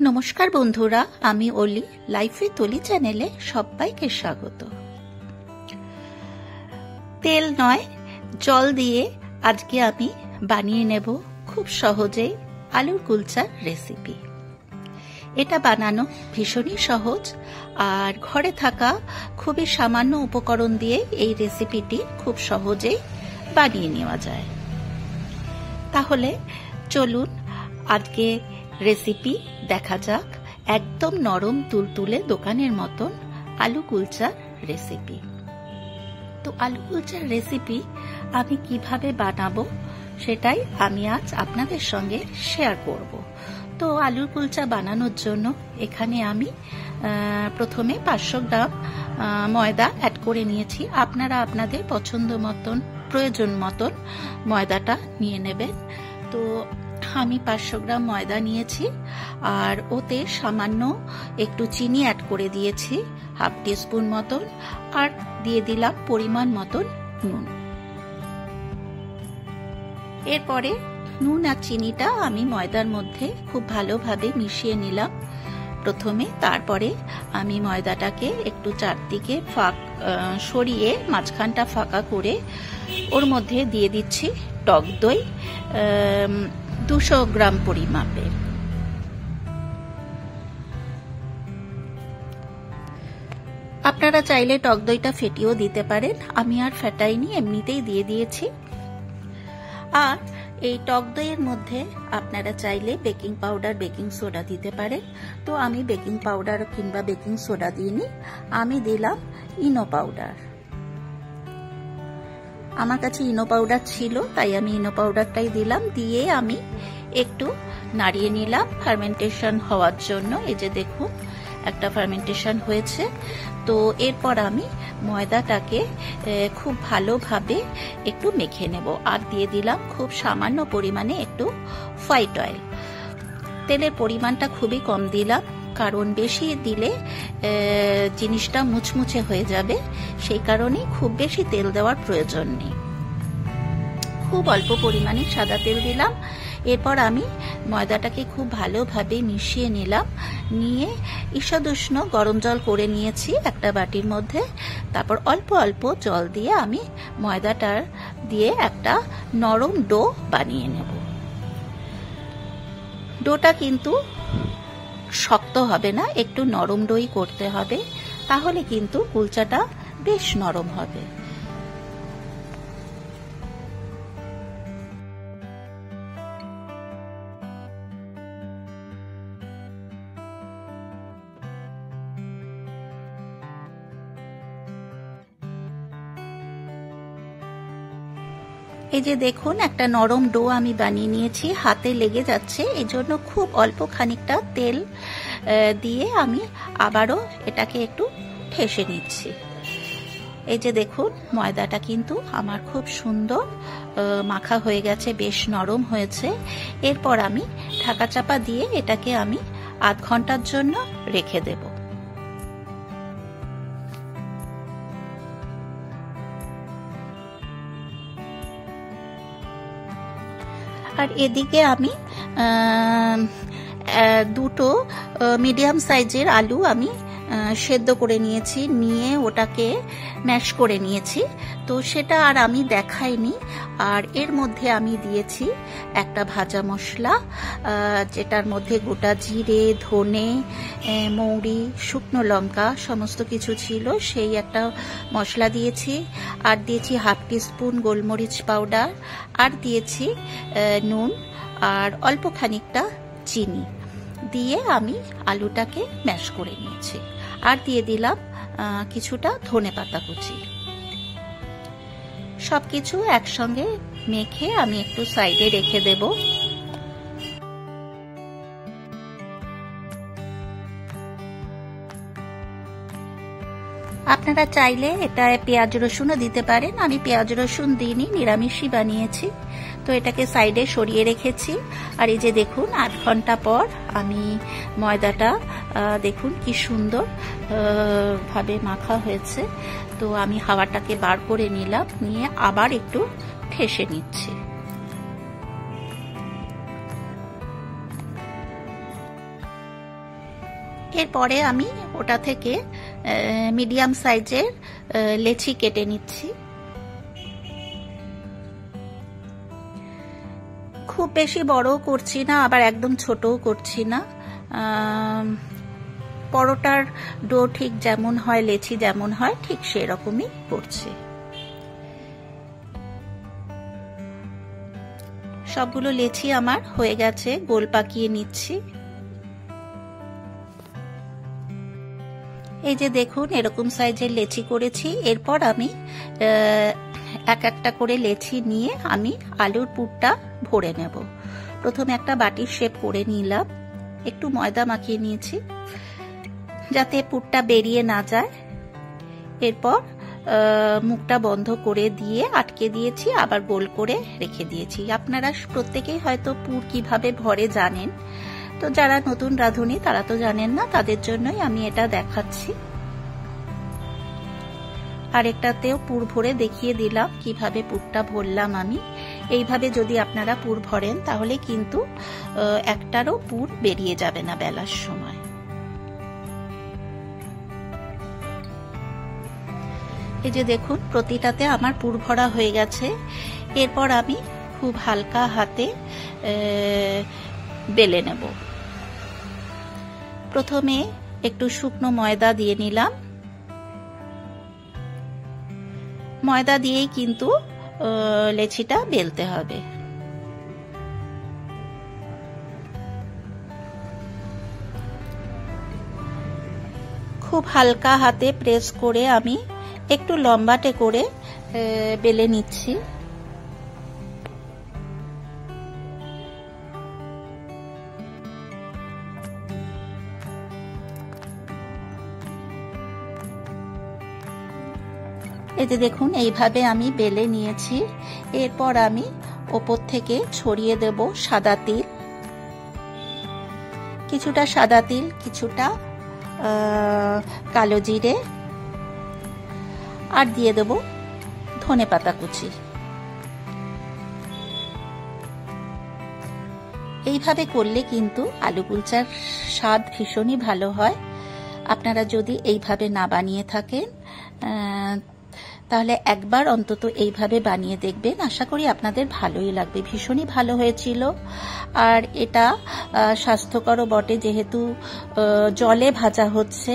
নমস্কার বন্ধুরা, আমি অলি লাইফ উইথ অলি চ্যানেলে সবাইকে স্বাগত। তেল নয়, জল দিয়ে আজকে আমি বানিয়ে নেব খুব সহজেই আলুর কুলচার রেসিপি। এটা বানানো ভীষণই সহজ আর ঘরে থাকা খুবই সামান্য উপকরণ দিয়ে এই রেসিপিটি খুব সহজেই বানিয়ে নেওয়া যায়। তাহলে চলুন আজকে রেসিপি দেখা যাক। একদম নরম তুলতুলে দোকানের মতন আলু কুলচার রেসিপি। তো আলু কুলচার রেসিপি আমি কিভাবে বানাবো সেটাই আমি আজ আপনাদের সঙ্গে শেয়ার করব। তো আলুর কুলচা বানানোর জন্য এখানে আমি প্রথমে 500 গ্রাম ময়দা অ্যাড করে নিয়েছি। আপনারা আপনাদের পছন্দ মতন প্রয়োজন মতন ময়দাটা নিয়ে নেবেন। তো আমি 500 গ্রাম ময়দা নিয়েছি আর ওতে সামান্য একটু চিনি অ্যাড করে দিয়েছি, হাফ টিস্পুন মতন, আর দিয়ে দিলাম পরিমাণ মতন নুন। এরপরে নুন আর চিনিটা আমি ময়দার মধ্যে খুব ভালোভাবে মিশিয়ে নিলাম প্রথমে। তারপরে আমি ময়দাটাকে একটু চারদিকে সরিয়ে মাঝখানটা ফাঁকা করে ওর মধ্যে দিয়ে দিচ্ছি টক দই 200 গ্রাম পরিমাপের। আপনারা চাইলে টক দইটা ফেটিয়েও দিতে পারেন, আমি আর ফেটাইনি, এমনিতেই দিয়ে দিয়েছি। আর এই টক দইয়ের মধ্যে আপনারা চাইলে বেকিং পাউডার, বেকিং সোডা দিতে পারেন। তো আমি বেকিং পাউডার কিংবা বেকিং সোডা দিইনি, আমি দিলাম ইনো পাউডার। আমার কাছে ইনো পাউডার ছিল তাই আমি ইনো পাউডারটাই দিলাম। দিয়ে আমি একটু নাড়িয়ে নিলাম ফার্মেন্টেশন হওয়ার জন্য। এই যে দেখুন একটা ফার্মেন্টেশন হয়েছে। তো এরপর আমি ময়দাটাকে খুব ভালোভাবে একটু মেখে নেব আর দিয়ে দিলাম খুব সামান্য পরিমাণে একটু হোয়াইট অয়েল। তেলের পরিমাণটা খুবই কম দিলাম, কারণ বেশি দিলে জিনিসটা মুচমুচে হয়ে যাবে, সেই কারণেই খুব বেশি তেল দেওয়ার প্রয়োজন নেই। খুব অল্প পরিমাণে সাদা তেল দিলাম। এরপর আমি ময়দাটাকে খুব ভালোভাবে মিশিয়ে নিলাম। নিয়ে ঈষদুষ্ণ গরম জল করে নিয়েছি একটা বাটির মধ্যে। তারপর অল্প অল্প জল দিয়ে আমি ময়দাটার দিয়ে একটা নরম ডো বানিয়ে নেব। ডোটা কিন্তু শক্ত হবে না, একটু নরম ডোই করতে হবে, তাহলে কিন্তু কুলচাটা বেশ নরম হবে। এই যে দেখুন একটা নরম ডো আমি বানিয়ে নিয়েছি, হাতে লেগে যাচ্ছে, এই জন্য খুব অল্প খানিকটা তেল দিয়ে আমি আবারও এটাকে একটু ঠেসে নিচ্ছি। এই যে দেখুন ময়দাটা কিন্তু আমার খুব সুন্দর মাখা হয়ে গেছে, বেশ নরম হয়েছে। এরপর আমি ঢাকা চাপা দিয়ে এটাকে আমি আধ ঘন্টার জন্য রেখে দেব। আর এদিকে আমি দুটো মিডিয়াম সাইজের আলু আমি সেদ্ধ করে নিয়েছি, নিয়ে ওটাকে ম্যাশ করে নিয়েছি। তো সেটা আর আমি দেখাইনি। আর এর মধ্যে আমি দিয়েছি একটা ভাজা মশলা, যেটার মধ্যে গোটা জিরে, ধনে, মৌরি, শুকনো লঙ্কা সমস্ত কিছু ছিল, সেই একটা মশলা দিয়েছি। আর দিয়েছি হাফ টিস্পুন গোলমরিচ পাউডার, আর দিয়েছি নুন আর অল্প খানিকটা চিনি দিয়ে আমি আলুটাকে ম্যাশ করে নিয়েছি। আর দিয়ে দিলাম কিছুটা ধনেপাতা কুচি। সবকিছু একসঙ্গে মেখে আমি একটু সাইডে রেখে দেব। আপনারা চাইলে এটা পেঁয়াজ রসুনও দিতে পারেন, আমি পেঁয়াজ রসুন দিইনি, নিরামিষই বানিয়েছি। তো এটাকে সাইডে সরিয়ে রেখেছি। আর এই যে দেখুন আধ ঘন্টা পর আমি ময়দাটা দেখুন কি সুন্দর ভাবে মাখা হয়েছে। তো আমি হাওয়াটাকে বার করে নিলাম, নিয়ে আবার একটু ঠেসে নিচ্ছি। এরপরে আমি ওটা থেকে মিডিয়াম সাইজের লেচি কেটে নিচ্ছি। খুব বেশি বড়ও করছি না, আবার একদম ছোটও করছি না। পরোটার ডো ঠিক যেমন হয়, লেচি যেমন হয়, ঠিক সেরকমই করছি। সবগুলো লেচি আমার হয়ে গেছে, গোল পাকিয়ে নিচ্ছি। এই যে দেখুন, এরকম সাইজের লেচি করেছি। এরপর আমি এক একটা করে লেচি নিয়ে আমি আলুর পুরটা ভরে নেব। প্রথমে একটা বাটির শেপ করে নিলাম, একটু ময়দা মাখিয়ে নিয়েছি যাতে পুরটা বেরিয়ে না যায়। এরপর মুখটা বন্ধ করে দিয়ে আটকে দিয়েছি, আবার গোল করে রেখে দিয়েছি। আপনারা প্রত্যেকেই হয়তো পুর কিভাবে ভরে জানেন, তো যারা নতুন রাঁধুনি তারা তো জানেন না, তাদের জন্যই আমি এটা দেখাচ্ছি। আরেকটাতেও পুর ভরে দেখিয়ে দিলাম কিভাবে পুরটা ভরলাম আমি। এইভাবে যদি আপনারা পুর ভরেন তাহলে কিন্তু একটারও পুর বেরিয়ে যাবে না বেলার সময়। এই যে দেখুন, প্রতিটাতে আমার পুর ভরা হয়ে গেছে। এরপর আমি খুব হালকা হাতে বেলে নেব। প্রথমে একটু শুকনো ময়দা দিয়ে নিলাম। ময়দা দিয়েই কিন্তু লেচিটা বেলতে হবে। খুব হালকা হাতে প্রেস করে আমি একটু লম্বাটে করে বেলে নিচ্ছি। এই যে দেখুন, এইভাবে আমি বেলে নিয়েছি। এরপর আমি ওপর থেকে ছড়িয়ে দেব সাদা তিল, কিছুটা সাদা তিল, কিছুটা কালো জিরে, আর দিয়ে দেব ধনেপাতা কুচি। এইভাবে করলে কিন্তু আলু কুলচার স্বাদ ভীষণই ভালো হয়। আপনারা যদি এইভাবে না বানিয়ে থাকেন তাহলে একবার অন্তত এইভাবে বানিয়ে দেখবেন, আশা করি আপনাদের ভালোই লাগবে। ভীষণই ভালো হয়েছিল। আর এটা স্বাস্থ্যকরও বটে, যেহেতু জলে ভাজা হচ্ছে,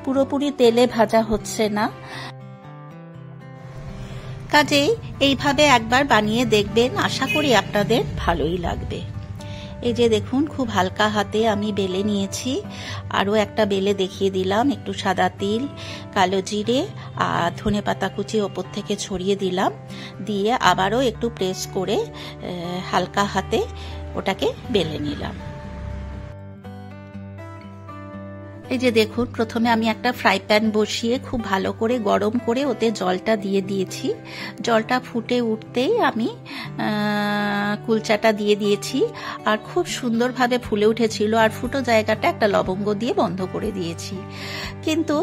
পুরোপুরি তেলে ভাজা হচ্ছে না। কাজেই এইভাবে একবার বানিয়ে দেখবেন, আশা করি আপনাদের ভালোই লাগবে। এই যে দেখুন, খুব হালকা হাতে আমি বেলে নিয়েছি। আরও একটা বেলে দেখিয়ে দিলাম, একটু সাদা তিল, কালো জিরে আর ধনেপাতা কুচি ওপর থেকে ছড়িয়ে দিলাম। দিয়ে আবারও একটু প্রেস করে হালকা হাতে ওটাকে বেলে নিলাম। এই যে দেখুন, প্রথমে আমি একটা ফ্রাই প্যান বসিয়ে খুব ভালো করে গরম করে ওতে জলটা দিয়ে দিয়েছি। জলটা ফুটে উঠতেই আমি কুলচাটা দিয়ে দিয়েছি, আর খুব সুন্দরভাবে ফুলে উঠেছিল। আর ফুটো জায়গাটা একটা লবঙ্গ দিয়ে বন্ধ করে দিয়েছি। কিন্তু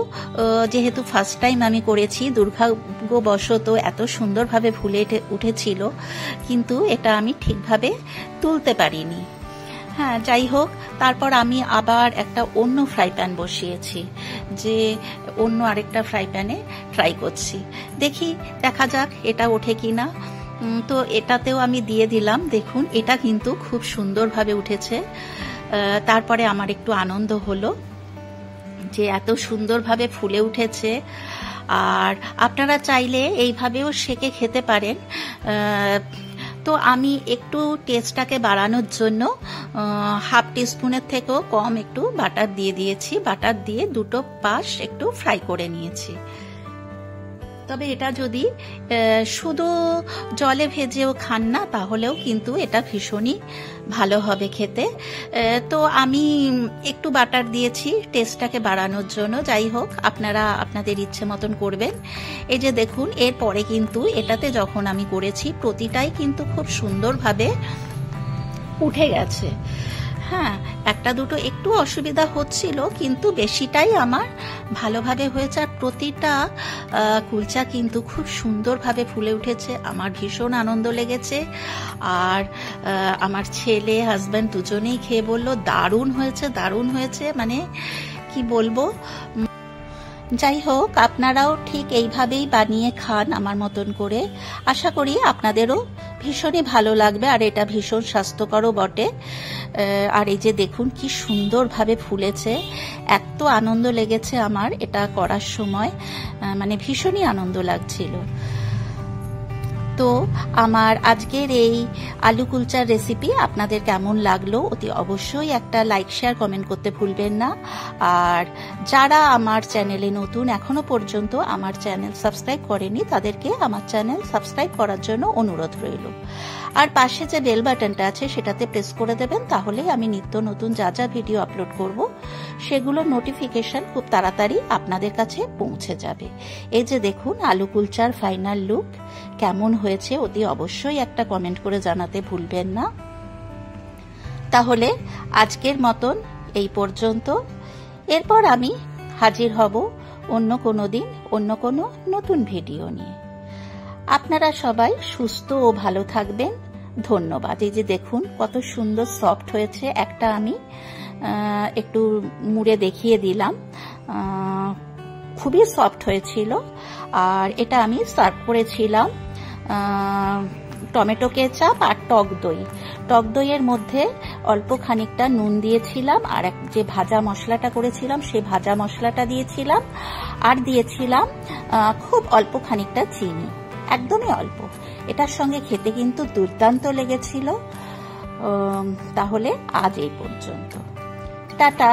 যেহেতু ফার্স্ট টাইম আমি করেছি, দুর্ভাগ্যবশত এত সুন্দরভাবে ফুলে উঠেছিল, কিন্তু এটা আমি ঠিকভাবে তুলতে পারিনি। হ্যাঁ, যাই হোক, তারপর আমি আবার একটা অন্য ফ্রাই প্যান বসিয়েছি, যে অন্য আরেকটা ফ্রাই প্যানে ট্রাই করছি, দেখি দেখা যাক এটা ওঠে কিনা। তো এটাতেও আমি দিয়ে দিলাম। দেখুন, এটা কিন্তু খুব সুন্দরভাবে উঠেছে। তারপরে আমার একটু আনন্দ হলো যে এত সুন্দরভাবে ফুলে উঠেছে। আর আপনারা চাইলে এইভাবেও সেকে খেতে পারেন। তো আমি একটু টেস্টটাকে বাড়ানোর জন্য হাফ টিস্পুনের থেকেও কম একটু বাটার দিয়ে দিয়েছি। বাটার দিয়ে দুটো পাশ একটু ফ্রাই করে নিয়েছি। তবে এটা যদি শুধু জলে ভেজেও খান না, তাহলেও কিন্তু এটা ভীষণই ভালো হবে খেতে। তো আমি একটু বাটার দিয়েছি টেস্টটাকে বাড়ানোর জন্য। যাই হোক, আপনারা আপনাদের ইচ্ছে মতন করবেন। এই যে দেখুন, এরপরে কিন্তু এটাতে যখন আমি করেছি, প্রতিটাই কিন্তু খুব সুন্দরভাবে উঠে গেছে। হ্যাঁ, একটা দুটো একটু অসুবিধা হচ্ছিল, কিন্তু বেশিটাই আমার ভালোভাবে হয়েছে। আর প্রতিটা কুলচা কিন্তু খুব সুন্দরভাবে ফুলে উঠেছে। আমার ভীষণ আনন্দ লেগেছে। আর আমার ছেলে, হাজব্যান্ড দুজনেই খেয়ে বলল দারুণ হয়েছে, দারুণ হয়েছে। মানে কি বলবো। যাই হোক, আপনারাও ঠিক এইভাবেই বানিয়ে খান আমার মতন করে। আশা করি আপনাদেরও ভীষণই ভালো লাগবে, আর এটা ভীষণ স্বাস্থ্যকরও বটে। আর এই যে দেখুন কি সুন্দরভাবে ফুলেছে, এত আনন্দ লেগেছে আমার এটা করার সময়, মানে ভীষণই আনন্দ লাগছিল। তো আমার আজকের এই আলু কুলচার রেসিপি আপনাদের কেমন লাগলো অতি অবশ্যই একটা লাইক শেয়ার কমেন্ট করতে ভুলবেন না। আর যারা আমার চ্যানেলে নতুন, এখনো পর্যন্ত আমার চ্যানেল সাবস্ক্রাইব করেনি, তাদেরকে আমার চ্যানেল সাবস্ক্রাইব করার জন্য অনুরোধ রইল। আর পাশে যে বেল বাটনটা আছে সেটাতে প্রেস করে দেবেন, তাহলেই আমি নিত্য নতুন যা যা ভিডিও আপলোড করব সেগুলোর নোটিফিকেশন খুব তাড়াতাড়ি আপনাদের কাছে পৌঁছে যাবে। এই যে দেখুন আলু কুলচার ফাইনাল লুক কেমন হয়েছে অতি অবশ্যই একটা কমেন্ট করে জানাতে ভুলবেন না। তাহলে আজকের মতন এই পর্যন্ত। এরপর আমি হাজির হব অন্য কোনো দিন অন্য কোনো নতুন ভিডিও নিয়ে। আপনারা সবাই সুস্থ ও ভালো থাকবেন। ধন্যবাদ। এই যে দেখুন কত সুন্দর সফট হয়েছে, একটা আমি একটু মুড়ে দেখিয়ে দিলাম, খুবই সফট হয়েছিল। আর এটা আমি সার্ভ করেছিলাম টমেটো কেচাপ আর টক দই। টক দইয়ের মধ্যে অল্প খানিকটা নুন দিয়েছিলাম, আর যে ভাজা মশলাটা করেছিলাম সেই ভাজা মশলাটা দিয়েছিলাম, আর দিয়েছিলাম খুব অল্প খানিকটা চিনি, একদমই অল্প। এটার সঙ্গে খেতে কিন্তু দুর্দান্ত লেগেছিল। তাহলে আজ এই পর্যন্ত, টাটা।